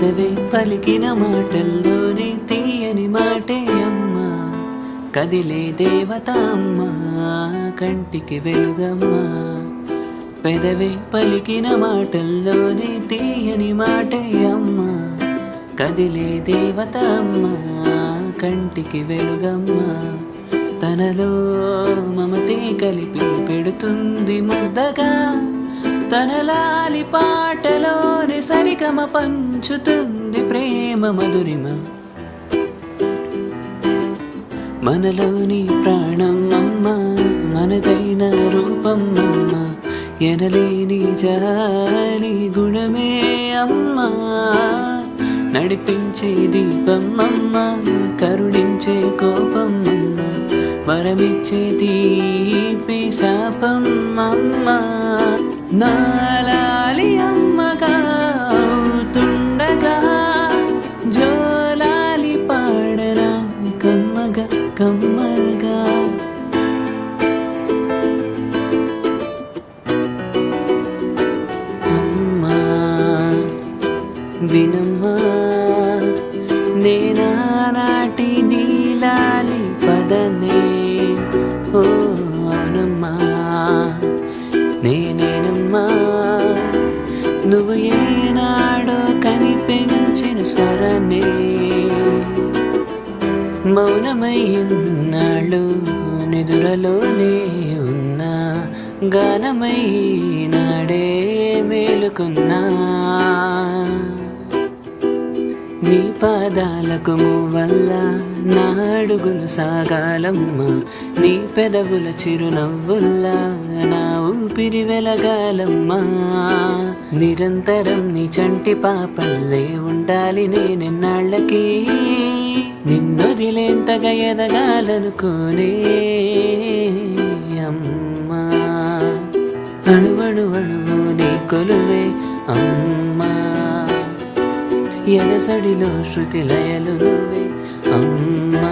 పెదవే పలికిన మాటల్లోనే తీయని మాటే అమ్మా, కదిలే దేవత అమ్మా, కంటికి వెలుగమ్మా. పెదవే పలికిన మాటల్లోనే తీయని మాటే అమ్మా, కదిలే దేవత అమ్మా, కంటికి వెలుగమ్మా. తనలో మమతే కలిపి పెడుతుంది ముద్దగా, తన లాలి పాటలోని సరిగమ పంచుతుంది ప్రేమ మధురిమ. మనలోని ప్రాణం అమ్మ, మనదైన రూపం అమ్మ, ఎనలేని జాలి గుణమే అమ్మ. నడిపించే దీపం అమ్మ, కరుణించే కోపం అమ్మ, వరమిచ్చే తీపి శాపం అమ్మ. నాలాలి అమ్మగా అవుతుండగా జోలాలి పాడరా కమ్మగా కమ్మగా. అమ్మా వినమ్మా, నేనానాటి నీలాలి పదనే, ఓ అవునమ్మా నేనేనమ్మా, నువ్వు ఏనాడో కనిపించిన స్వరమే. మౌనమై ఉన్నాళ్ళు నిదురలోనే ఉన్నా, గానమై నాడే మేలుకున్నా. నీ పాదాలకు వల్ల నా అడుగులు సాగాలమ్మా, నీ పెదవుల చిరునవ్వుల్లా నా ఊపిరి వెలగాలమ్మా. నిరంతరం నీ చంటి పాపల్లే ఉండాలి నేనెన్నాళ్ళకి, నిన్నొదిలేంతగా ఎదగాలనుకోనే అమ్మా. అణువణు అణువు నీ కొలువే అమ్మా, ఎదసడిలో శృతి లయలు నువ్వే అమ్మా.